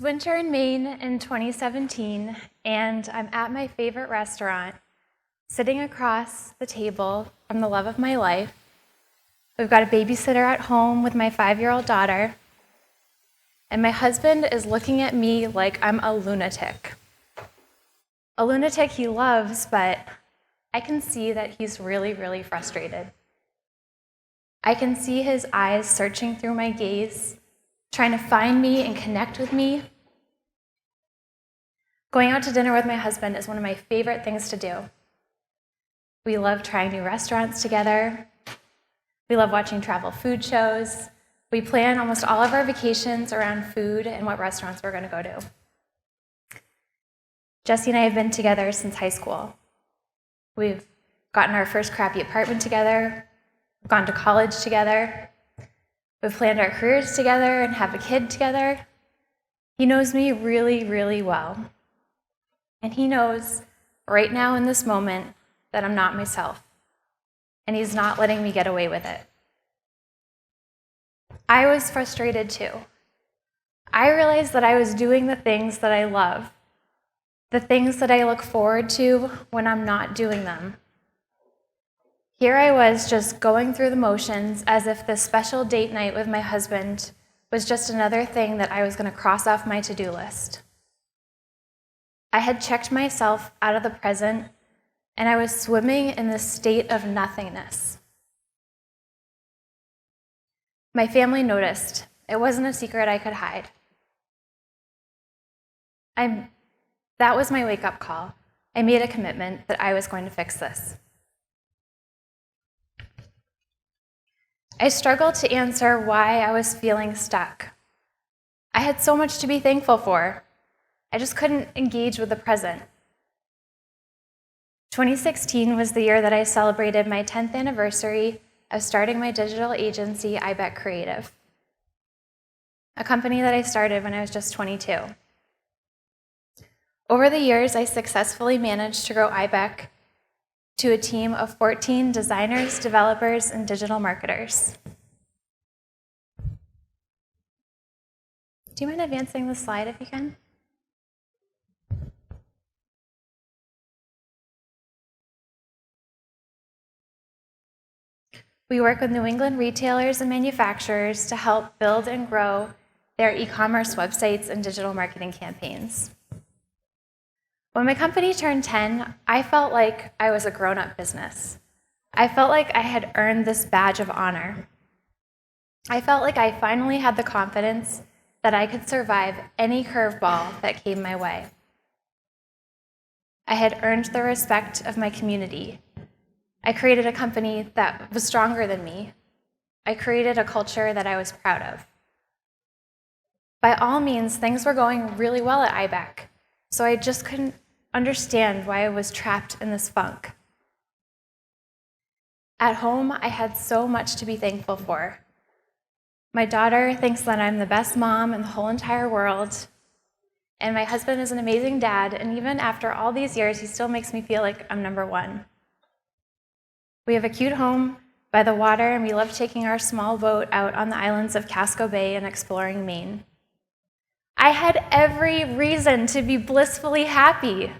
winter in Maine in 2017, and I'm at my favorite restaurant, sitting across the table from the love of my life. We've got a babysitter at home with my 5-year-old daughter, and my husband is looking at me like I'm a lunatic. A lunatic he loves, but I can see that he's really, really frustrated. I can see his eyes searching through my gaze, trying to find me and connect with me. Going out to dinner with my husband is one of my favorite things to do. We love trying new restaurants together. We love watching travel food shows. We plan almost all of our vacations around food and what restaurants we're going to go to. Jesse and I have been together since high school. We've gotten our first crappy apartment together. We've gone to college together. We've planned our careers together and have a kid together. He knows me really, really well. And he knows right now in this moment that I'm not myself. And he's not letting me get away with it. I was frustrated too. I realized that I was doing the things that I love, the things that I look forward to when I'm not doing them. Here I was just going through the motions as if this special date night with my husband was just another thing that I was going to cross off my to-do list. I had checked myself out of the present, and I was swimming in this state of nothingness. My family noticed. It wasn't a secret I could hide. That was my wake-up call. I made a commitment that I was going to fix this. I struggled to answer why I was feeling stuck. I had so much to be thankful for. I just couldn't engage with the present. 2016 was the year that I celebrated my 10th anniversary of starting my digital agency, iBeck Creative, a company that I started when I was just 22. Over the years, I successfully managed to grow iBeck to a team of 14 designers, developers, and digital marketers. Do you mind advancing the slide if you can? We work with New England retailers and manufacturers to help build and grow their e-commerce websites and digital marketing campaigns. When my company turned 10, I felt like I was a grown-up business. I felt like I had earned this badge of honor. I felt like I finally had the confidence that I could survive any curveball that came my way. I had earned the respect of my community. I created a company that was stronger than me. I created a culture that I was proud of. By all means, things were going really well at iBeck, so I just couldn't understand why I was trapped in this funk. At home, I had so much to be thankful for. My daughter thinks that I'm the best mom in the whole entire world, and my husband is an amazing dad, and even after all these years, he still makes me feel like I'm number one. We have a cute home by the water, and we love taking our small boat out on the islands of Casco Bay and exploring Maine. I had every reason to be blissfully happy.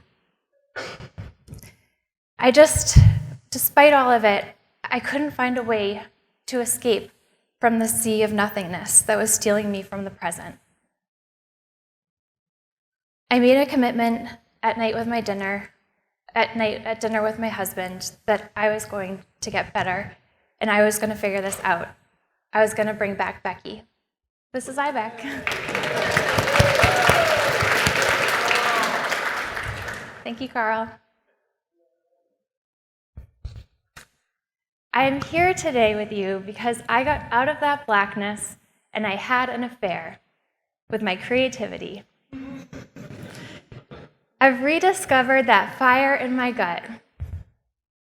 Despite all of it, I couldn't find a way to escape from the sea of nothingness that was stealing me from the present. I made a commitment at dinner with my husband that I was going to get better, and I was going to figure this out. I was going to bring back Becky. This is iBeck. Thank you, Carl. I am here today with you because I got out of that blackness and I had an affair with my creativity. I've rediscovered that fire in my gut,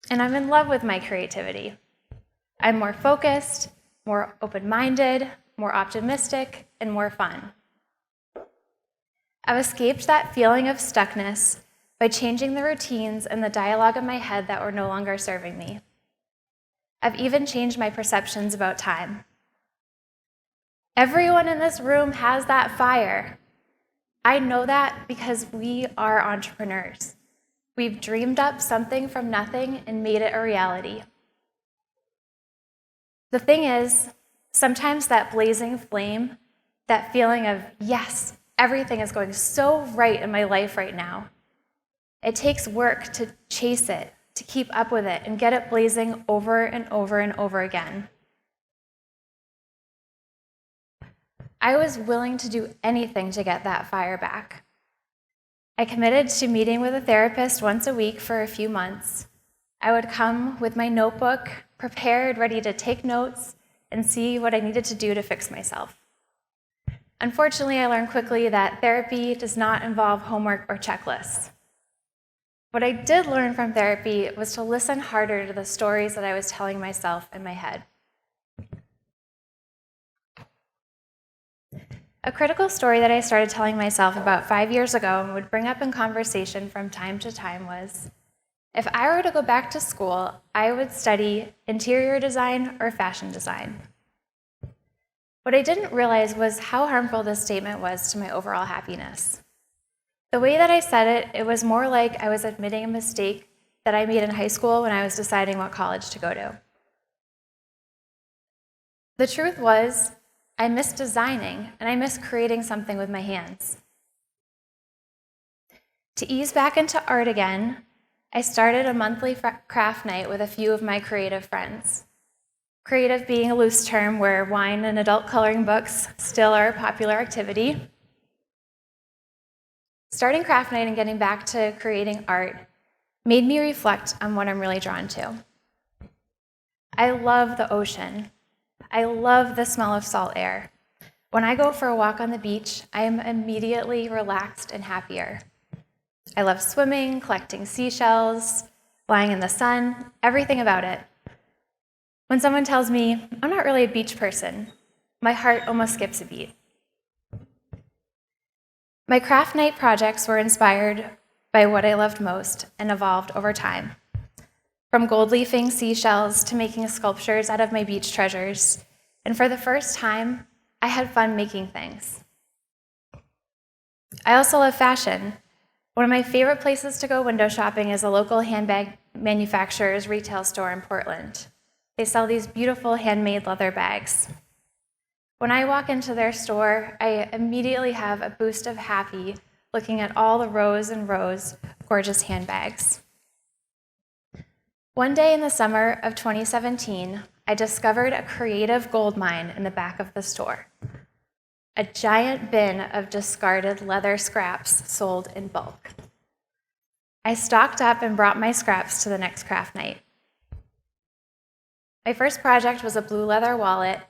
and I'm in love with my creativity. I'm more focused, more open-minded, more optimistic, and more fun. I've escaped that feeling of stuckness by changing the routines and the dialogue in my head that were no longer serving me. I've even changed my perceptions about time. Everyone in this room has that fire. I know that because we are entrepreneurs. We've dreamed up something from nothing and made it a reality. The thing is, sometimes that blazing flame, that feeling of, yes, everything is going so right in my life right now, it takes work to chase it, to keep up with it, and get it blazing over and over and over again. I was willing to do anything to get that fire back. I committed to meeting with a therapist once a week for a few months. I would come with my notebook, prepared, ready to take notes, and see what I needed to do to fix myself. Unfortunately, I learned quickly that therapy does not involve homework or checklists. What I did learn from therapy was to listen harder to the stories that I was telling myself in my head. A critical story that I started telling myself about 5 years ago and would bring up in conversation from time to time was, if I were to go back to school, I would study interior design or fashion design. What I didn't realize was how harmful this statement was to my overall happiness. The way that I said it, it was more like I was admitting a mistake that I made in high school when I was deciding what college to go to. The truth was, I miss designing and I miss creating something with my hands. To ease back into art again, I started a monthly craft night with a few of my creative friends. Creative being a loose term where wine and adult coloring books still are a popular activity. Starting craft night and getting back to creating art made me reflect on what I'm really drawn to. I love the ocean. I love the smell of salt air. When I go for a walk on the beach, I am immediately relaxed and happier. I love swimming, collecting seashells, lying in the sun, everything about it. When someone tells me, I'm not really a beach person, my heart almost skips a beat. My craft night projects were inspired by what I loved most and evolved over time. From gold leafing seashells to making sculptures out of my beach treasures. And for the first time, I had fun making things. I also love fashion. One of my favorite places to go window shopping is a local handbag manufacturer's retail store in Portland. They sell these beautiful handmade leather bags. When I walk into their store, I immediately have a boost of happy looking at all the rows and rows of gorgeous handbags. One day in the summer of 2017, I discovered a creative gold mine in the back of the store. A giant bin of discarded leather scraps sold in bulk. I stocked up and brought my scraps to the next craft night. My first project was a blue leather wallet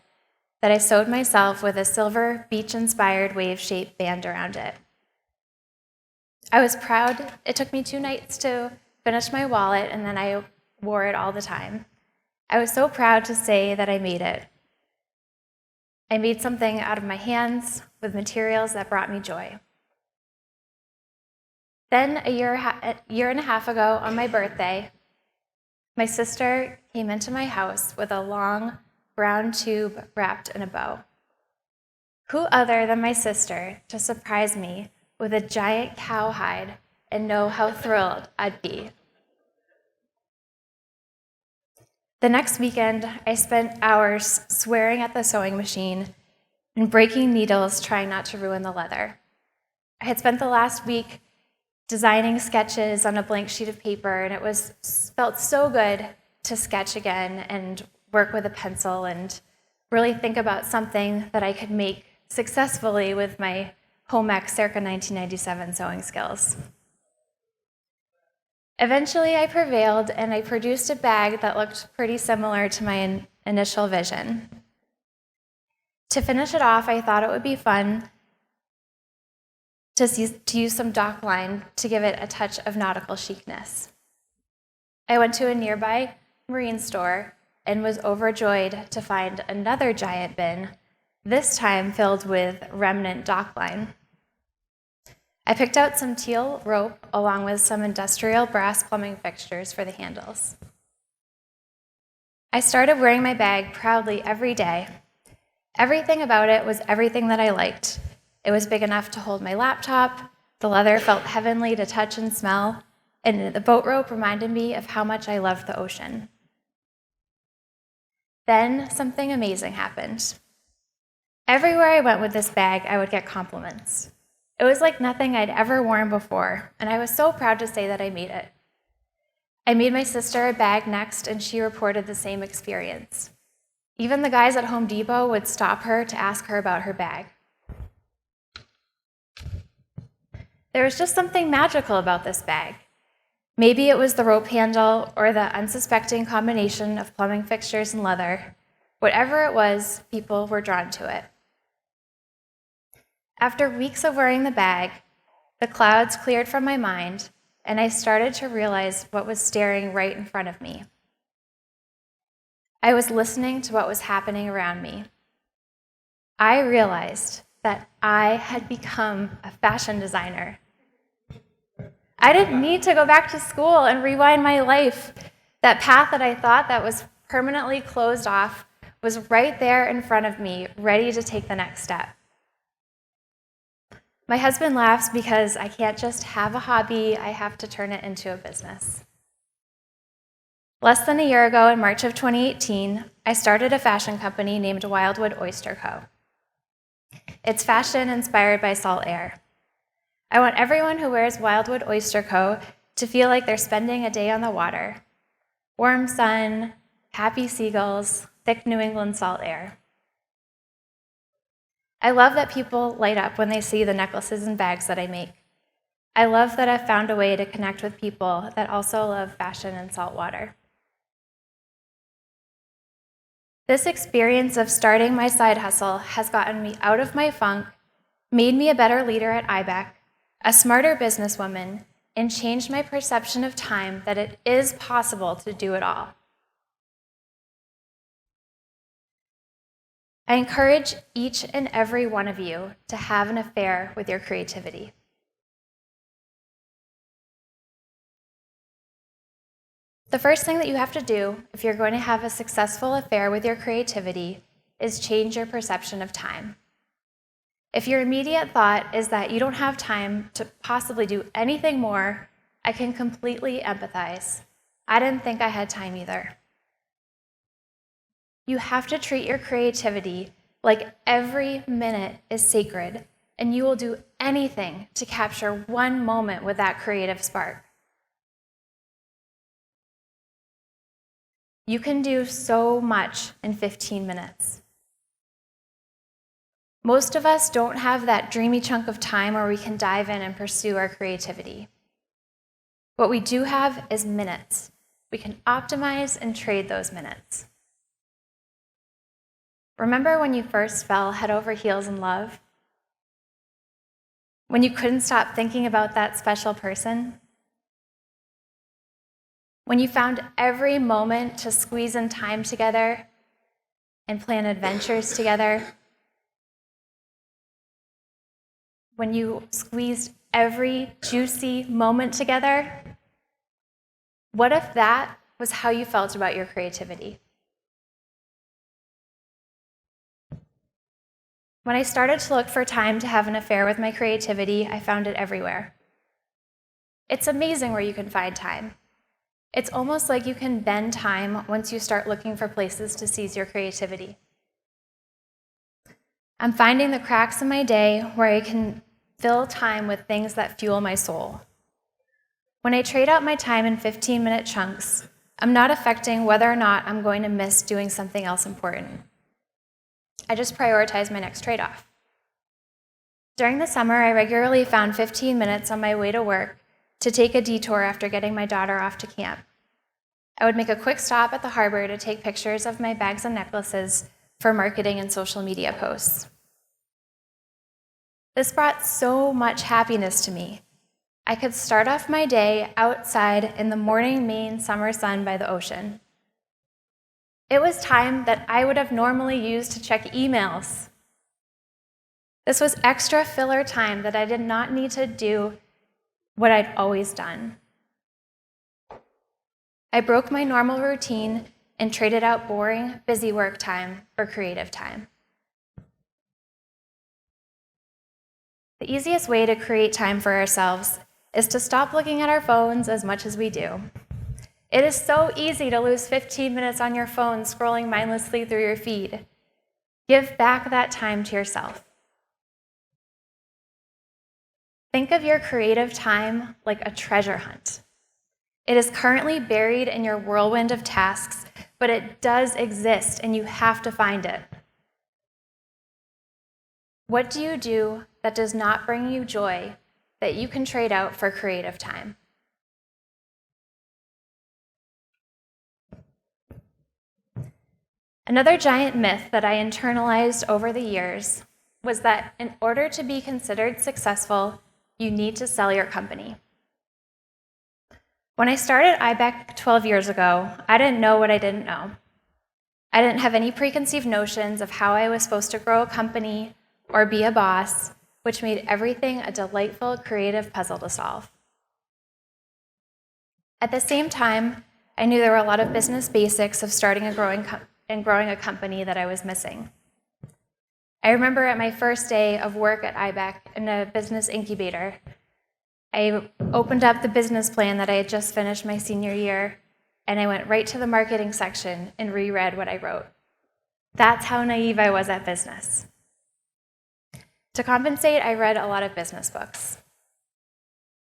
that I sewed myself with a silver beach-inspired wave-shaped band around it. I was proud. It took me 2 nights to finish my wallet, and then I wore it all the time. I was so proud to say that I made it. I made something out of my hands with materials that brought me joy. Then a year and a half ago on my birthday, my sister came into my house with a long brown tube wrapped in a bow. Who other than my sister to surprise me with a giant cowhide and know how thrilled I'd be? The next weekend, I spent hours swearing at the sewing machine and breaking needles trying not to ruin the leather. I had spent the last week designing sketches on a blank sheet of paper, and it felt so good to sketch again and work with a pencil and really think about something that I could make successfully with my home ec circa 1997 sewing skills. Eventually, I prevailed, and I produced a bag that looked pretty similar to my initial vision. To finish it off, I thought it would be fun to use some dock line to give it a touch of nautical chicness. I went to a nearby marine store and was overjoyed to find another giant bin, this time filled with remnant dock line. I picked out some teal rope along with some industrial brass plumbing fixtures for the handles. I started wearing my bag proudly every day. Everything about it was everything that I liked. It was big enough to hold my laptop, the leather felt heavenly to touch and smell, and the boat rope reminded me of how much I loved the ocean. Then something amazing happened. Everywhere I went with this bag, I would get compliments. It was like nothing I'd ever worn before, and I was so proud to say that I made it. I made my sister a bag next, and she reported the same experience. Even the guys at Home Depot would stop her to ask her about her bag. There was just something magical about this bag. Maybe it was the rope handle or the unsuspecting combination of plumbing fixtures and leather. Whatever it was, people were drawn to it. After weeks of wearing the bag, the clouds cleared from my mind, and I started to realize what was staring right in front of me. I was listening to what was happening around me. I realized that I had become a fashion designer. I didn't need to go back to school and rewind my life. That path that I thought that was permanently closed off was right there in front of me, ready to take the next step. My husband laughs because I can't just have a hobby, I have to turn it into a business. Less than a year ago, in March of 2018, I started a fashion company named Wildwood Oyster Co. It's fashion inspired by salt air. I want everyone who wears Wildwood Oyster Co. to feel like they're spending a day on the water. Warm sun, happy seagulls, thick New England salt air. I love that people light up when they see the necklaces and bags that I make. I love that I've found a way to connect with people that also love fashion and salt water. This experience of starting my side hustle has gotten me out of my funk, made me a better leader at IBEC, a smarter businesswoman, and changed my perception of time that it is possible to do it all. I encourage each and every one of you to have an affair with your creativity. The first thing that you have to do if you're going to have a successful affair with your creativity is change your perception of time. If your immediate thought is that you don't have time to possibly do anything more, I can completely empathize. I didn't think I had time either. You have to treat your creativity like every minute is sacred, and you will do anything to capture one moment with that creative spark. You can do so much in 15 minutes. Most of us don't have that dreamy chunk of time where we can dive in and pursue our creativity. What we do have is minutes. We can optimize and trade those minutes. Remember when you first fell head over heels in love? When you couldn't stop thinking about that special person? When you found every moment to squeeze in time together and plan adventures together? When you squeezed every juicy moment together? What if that was how you felt about your creativity? When I started to look for time to have an affair with my creativity, I found it everywhere. It's amazing where you can find time. It's almost like you can bend time once you start looking for places to seize your creativity. I'm finding the cracks in my day where I can fill time with things that fuel my soul. When I trade out my time in 15-minute chunks, I'm not affecting whether or not I'm going to miss doing something else important. I just prioritize my next trade-off. During the summer, I regularly found 15 minutes on my way to work to take a detour after getting my daughter off to camp. I would make a quick stop at the harbor to take pictures of my bags and necklaces for marketing and social media posts. This brought so much happiness to me. I could start off my day outside in the morning Maine summer sun by the ocean. It was time that I would have normally used to check emails. This was extra filler time that I did not need to do what I'd always done. I broke my normal routine and traded out boring, busy work time for creative time. The easiest way to create time for ourselves is to stop looking at our phones as much as we do. It is so easy to lose 15 minutes on your phone scrolling mindlessly through your feed. Give back that time to yourself. Think of your creative time like a treasure hunt. It is currently buried in your whirlwind of tasks, but it does exist and you have to find it. What do you do that does not bring you joy that you can trade out for creative time? Another giant myth that I internalized over the years was that in order to be considered successful, you need to sell your company. When I started IBEC 12 years ago, I didn't know what I didn't know. I didn't have any preconceived notions of how I was supposed to grow a company or be a boss, which made everything a delightful, creative puzzle to solve. At the same time, I knew there were a lot of business basics of starting and growing a company that I was missing. I remember at my first day of work at IBEC in a business incubator, I opened up the business plan that I had just finished my senior year, and I went right to the marketing section and reread what I wrote. That's how naive I was at business. To compensate, I read a lot of business books.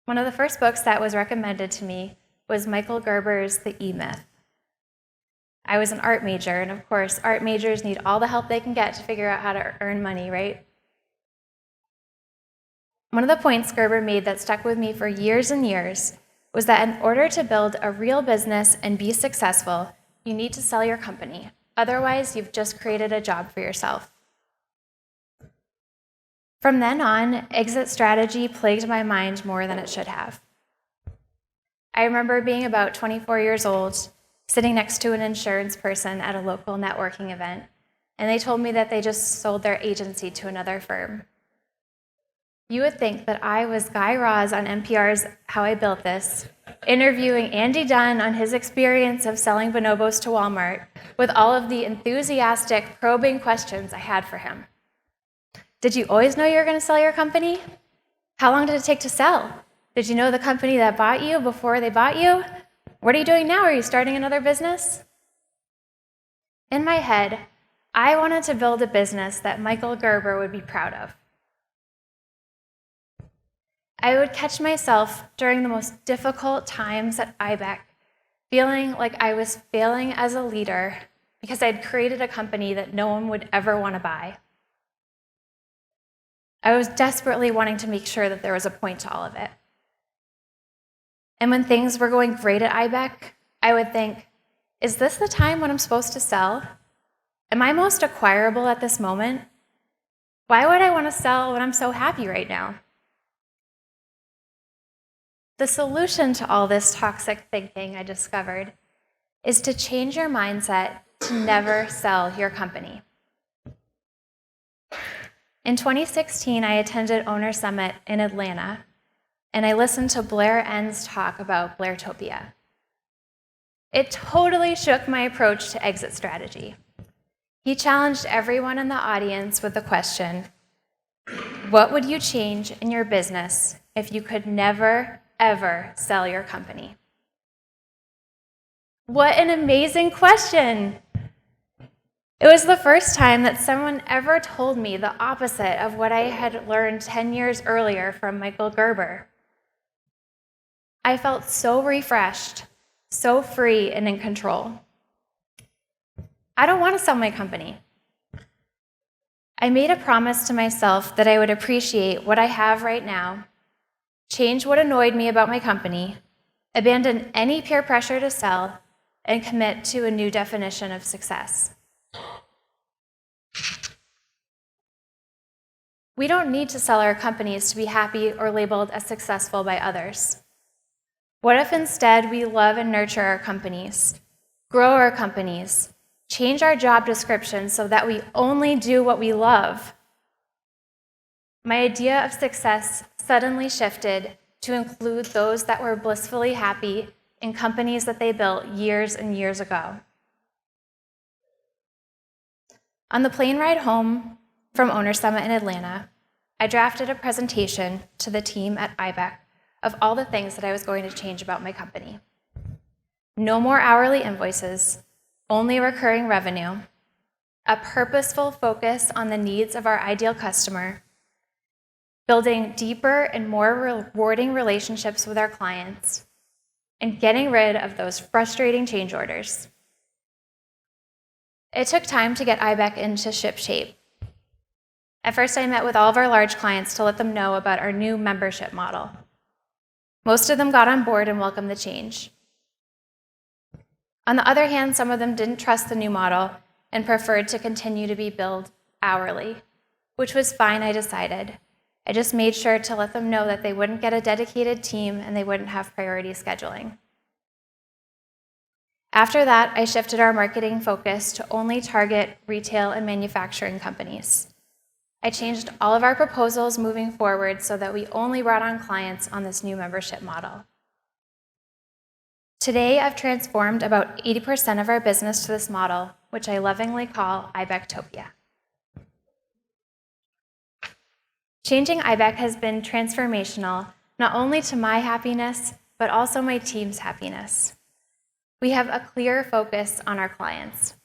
One of the first books that was recommended to me was Michael Gerber's The E-Myth. I was an art major, and of course, art majors need all the help they can get to figure out how to earn money, right? One of the points Gerber made that stuck with me for years and years was that in order to build a real business and be successful, you need to sell your company. Otherwise, you've just created a job for yourself. From then on, exit strategy plagued my mind more than it should have. I remember being about 24 years old, sitting next to an insurance person at a local networking event, and they told me that they just sold their agency to another firm. You would think that I was Guy Raz on NPR's How I Built This, interviewing Andy Dunn on his experience of selling bonobos to Walmart with all of the enthusiastic, probing questions I had for him. Did you always know you were going to sell your company? How long did it take to sell? Did you know the company that bought you before they bought you? What are you doing now? Are you starting another business? In my head, I wanted to build a business that Michael Gerber would be proud of. I would catch myself during the most difficult times at IBEC feeling like I was failing as a leader because I'd created a company that no one would ever want to buy. I was desperately wanting to make sure that there was a point to all of it. And when things were going great at IBEC, I would think, is this the time when I'm supposed to sell? Am I most acquirable at this moment? Why would I want to sell when I'm so happy right now? The solution to all this toxic thinking, I discovered, is to change your mindset to never sell your company. In 2016, I attended Owner Summit in Atlanta, and I listened to Blair Enns talk about Blairtopia. It totally shook my approach to exit strategy. He challenged everyone in the audience with the question, what would you change in your business if you could never, ever sell your company? What an amazing question! It was the first time that someone ever told me the opposite of what I had learned 10 years earlier from Michael Gerber. I felt so refreshed, so free and in control. I don't want to sell my company. I made a promise to myself that I would appreciate what I have right now, change what annoyed me about my company, abandon any peer pressure to sell, and commit to a new definition of success. We don't need to sell our companies to be happy or labeled as successful by others. What if instead we love and nurture our companies, grow our companies, change our job descriptions so that we only do what we love? My idea of success suddenly shifted to include those that were blissfully happy in companies that they built years and years ago. On the plane ride home from Owner Summit in Atlanta, I drafted a presentation to the team at IBEC of all the things that I was going to change about my company. No more hourly invoices, only recurring revenue, a purposeful focus on the needs of our ideal customer, building deeper and more rewarding relationships with our clients, and getting rid of those frustrating change orders. It took time to get IBEC into ship shape. At first, I met with all of our large clients to let them know about our new membership model. Most of them got on board and welcomed the change. On the other hand, some of them didn't trust the new model and preferred to continue to be billed hourly, which was fine, I decided. I just made sure to let them know that they wouldn't get a dedicated team and they wouldn't have priority scheduling. After that, I shifted our marketing focus to only target retail and manufacturing companies. I changed all of our proposals moving forward so that we only brought on clients on this new membership model. Today, I've transformed about 80% of our business to this model, which I lovingly call IBECtopia. Changing IBEC has been transformational, not only to my happiness, but also my team's happiness. We have a clear focus on our clients.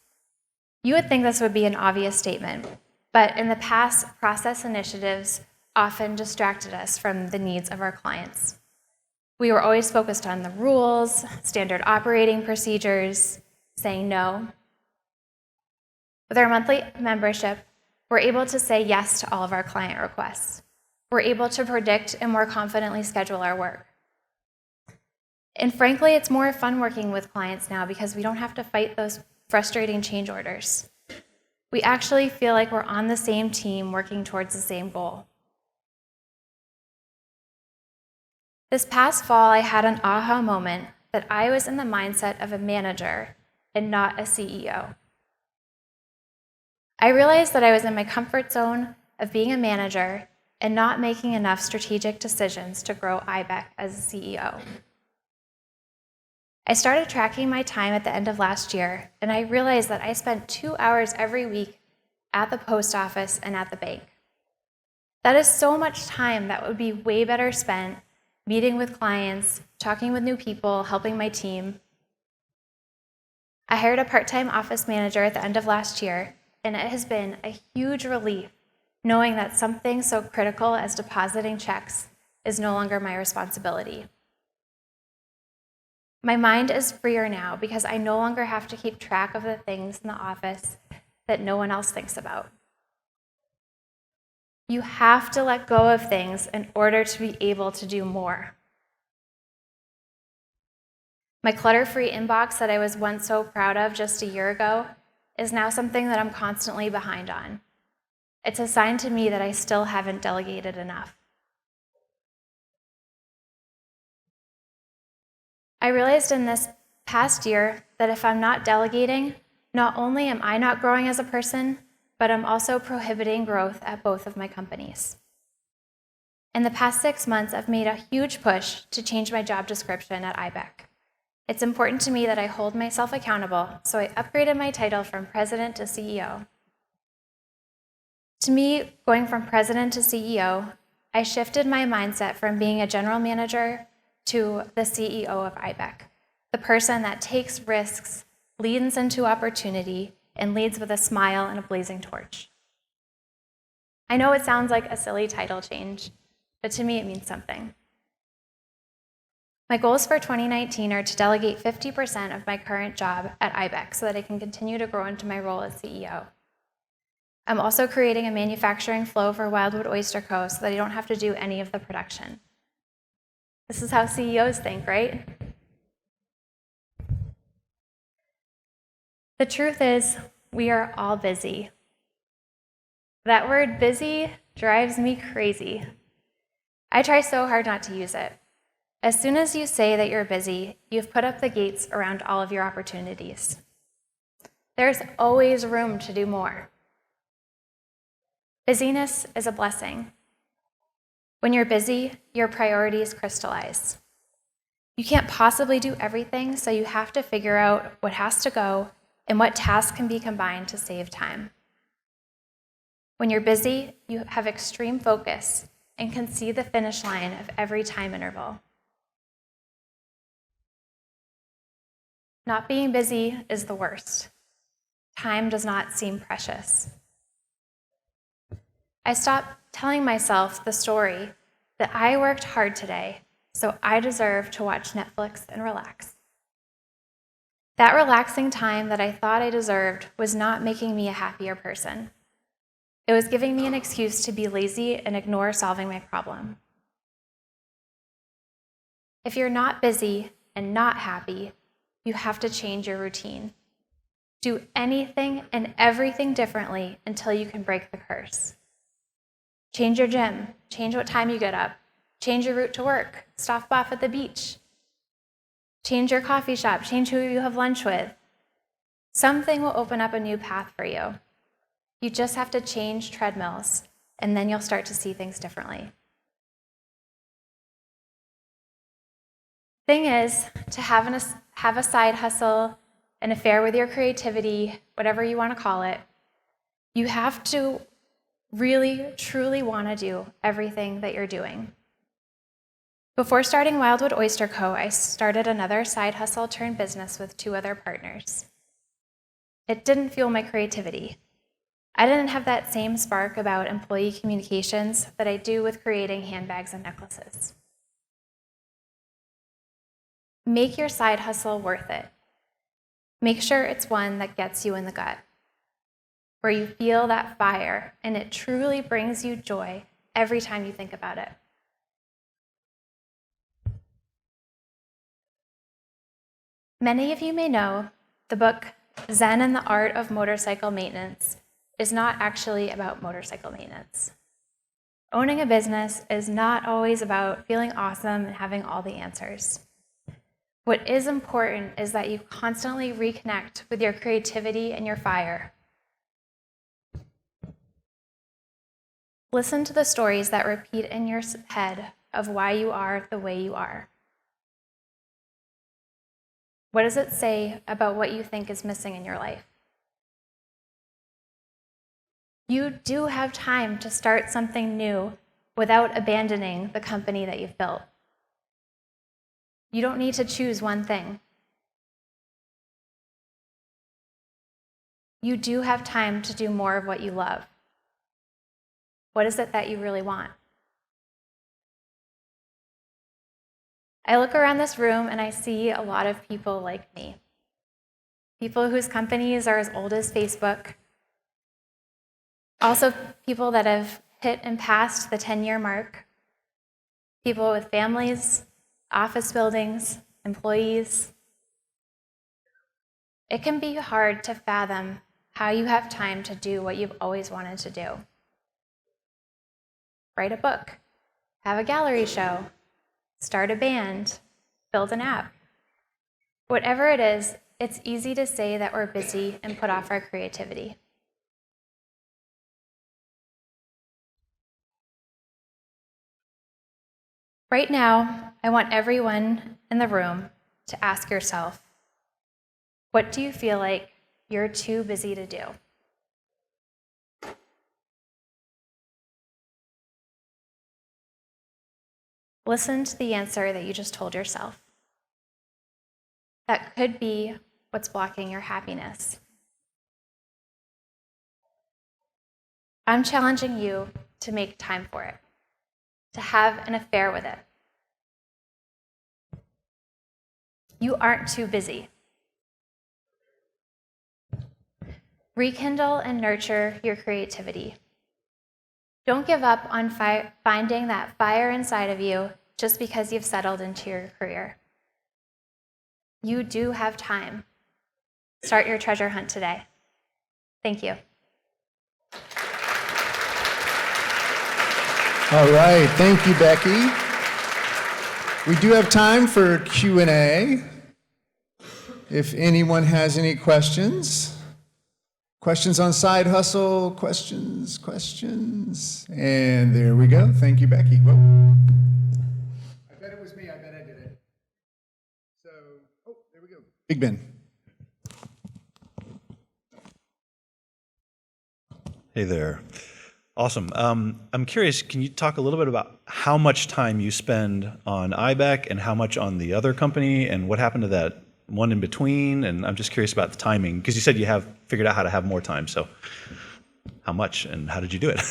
You would think this would be an obvious statement, but in the past, process initiatives often distracted us from the needs of our clients. We were always focused on the rules, standard operating procedures, saying no. With our monthly membership, we're able to say yes to all of our client requests. We're able to predict and more confidently schedule our work. And frankly, it's more fun working with clients now because we don't have to fight those frustrating change orders. We actually feel like we're on the same team working towards the same goal. This past fall, I had an aha moment that I was in the mindset of a manager and not a CEO. I realized that I was in my comfort zone of being a manager and not making enough strategic decisions to grow IBEC as a CEO. I started tracking my time at the end of last year, and I realized that I spent 2 hours every week at the post office and at the bank. That is so much time that would be way better spent meeting with clients, talking with new people, helping my team. I hired a part-time office manager at the end of last year, and it has been a huge relief knowing that something so critical as depositing checks is no longer my responsibility. My mind is freer now because I no longer have to keep track of the things in the office that no one else thinks about. You have to let go of things in order to be able to do more. My clutter-free inbox that I was once so proud of just a year ago is now something that I'm constantly behind on. It's a sign to me that I still haven't delegated enough. I realized in this past year that if I'm not delegating, not only am I not growing as a person, but I'm also prohibiting growth at both of my companies. In the past 6 months, I've made a huge push to change my job description at IBEC. It's important to me that I hold myself accountable, so I upgraded my title from president to CEO. To me, going from president to CEO, I shifted my mindset from being a general manager to the CEO of IBEC, the person that takes risks, leans into opportunity, and leads with a smile and a blazing torch. I know it sounds like a silly title change, but to me it means something. My goals for 2019 are to delegate 50% of my current job at IBEC so that I can continue to grow into my role as CEO. I'm also creating a manufacturing flow for Wildwood Oyster Co. so that I don't have to do any of the production. This is how CEOs think, right? The truth is, we are all busy. That word busy drives me crazy. I try so hard not to use it. As soon as you say that you're busy, you've put up the gates around all of your opportunities. There's always room to do more. Busyness is a blessing. When you're busy, your priorities crystallize. You can't possibly do everything, so you have to figure out what has to go and what tasks can be combined to save time. When you're busy, you have extreme focus and can see the finish line of every time interval. Not being busy is the worst. Time does not seem precious. I stopped telling myself the story that I worked hard today, so I deserve to watch Netflix and relax. That relaxing time that I thought I deserved was not making me a happier person. It was giving me an excuse to be lazy and ignore solving my problem. If you're not busy and not happy, you have to change your routine. Do anything and everything differently until you can break the curse. Change your gym, change what time you get up, change your route to work, stop off at the beach. Change your coffee shop, change who you have lunch with. Something will open up a new path for you. You just have to change treadmills, and then you'll start to see things differently. Thing is, to have a side hustle, an affair with your creativity, whatever you want to call it, you have to really, truly want to do everything that you're doing. Before starting Wildwood Oyster Co., I started another side hustle turned business with 2 other partners. It didn't fuel my creativity. I didn't have that same spark about employee communications that I do with creating handbags and necklaces. Make your side hustle worth it. Make sure it's one that gets you in the gut, where you feel that fire and it truly brings you joy every time you think about it. Many of you may know the book Zen and the Art of Motorcycle Maintenance is not actually about motorcycle maintenance. Owning a business is not always about feeling awesome and having all the answers. What is important is that you constantly reconnect with your creativity and your fire. Listen to the stories that repeat in your head of why you are the way you are. What does it say about what you think is missing in your life? You do have time to start something new without abandoning the company that you've built. You don't need to choose one thing. You do have time to do more of what you love. What is it that you really want? I look around this room and I see a lot of people like me. People whose companies are as old as Facebook. Also people that have hit and passed the 10-year mark. People with families, office buildings, employees. It can be hard to fathom how you have time to do what you've always wanted to do. Write a book, have a gallery show, start a band, build an app. Whatever it is, it's easy to say that we're busy and put off our creativity. Right now, I want everyone in the room to ask yourself, what do you feel like you're too busy to do? Listen to the answer that you just told yourself. That could be what's blocking your happiness. I'm challenging you to make time for it, to have an affair with it. You aren't too busy. Rekindle and nurture your creativity. Don't give up on finding that fire inside of you just because you've settled into your career. You do have time. Start your treasure hunt today. Thank you. All right, thank you, Becky. We do have time for Q&A. If anyone has any questions. Questions on side hustle, questions. And there we go. Thank you, Becky. Whoa. I bet it was me. I bet I did it. So, there we go. Big Ben. Hey there. Awesome. I'm curious, can you talk a little bit about how much time you spend on IBEC and how much on the other company and what happened to that one in between? And I'm just curious about the timing because you said you have figured out how to have more time. So how much and how did you do it?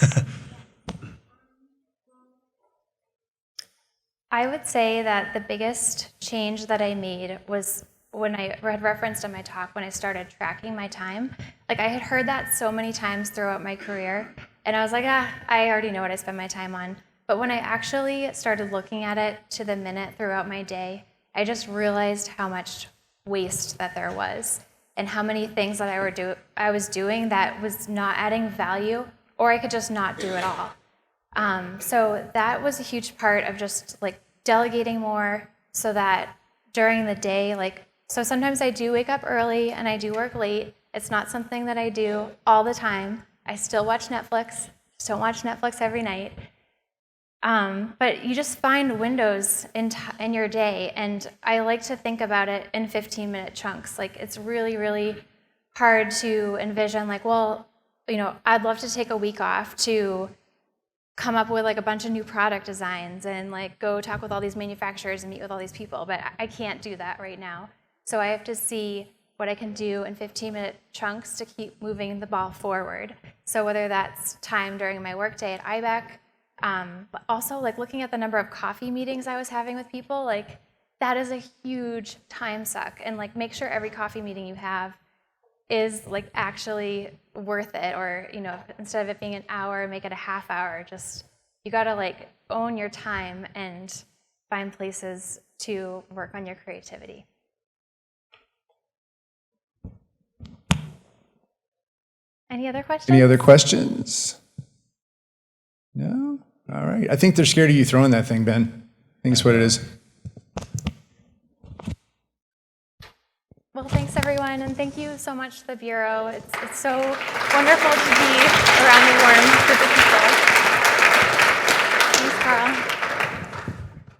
I would say that the biggest change that I made was when I had referenced in my talk when I started tracking my time. Like I had heard that so many times throughout my career, and I was like, I already know what I spend my time on. But when I actually started looking at it to the minute throughout my day, I just realized how much waste that there was and how many things that I was doing that was not adding value, or I could just not do at all. So that was a huge part of just like delegating more so that during the day, so sometimes I do wake up early and I do work late. It's not something that I do all the time. I still watch Netflix, just don't watch Netflix every night. But you just find windows in your day, and I like to think about it in 15-minute chunks. Like it's really, really hard to envision I'd love to take a week off to come up with like a bunch of new product designs and like go talk with all these manufacturers and meet with all these people, but I can't do that right now. So I have to see what I can do in 15-minute chunks to keep moving the ball forward. So whether that's time during my workday at IBEC, but also like looking at the number of coffee meetings I was having with people, like that is a huge time suck. And like make sure every coffee meeting you have is like actually worth it, or instead of it being an hour, make it a half hour. Just you gotta like own your time and find places to work on your creativity. Any other questions? Any other questions? No? All right. I think they're scared of you throwing that thing, Ben. I think it's what it is. Well, thanks everyone, and thank you so much to the Bureau. It's so wonderful to be around a warm group of people.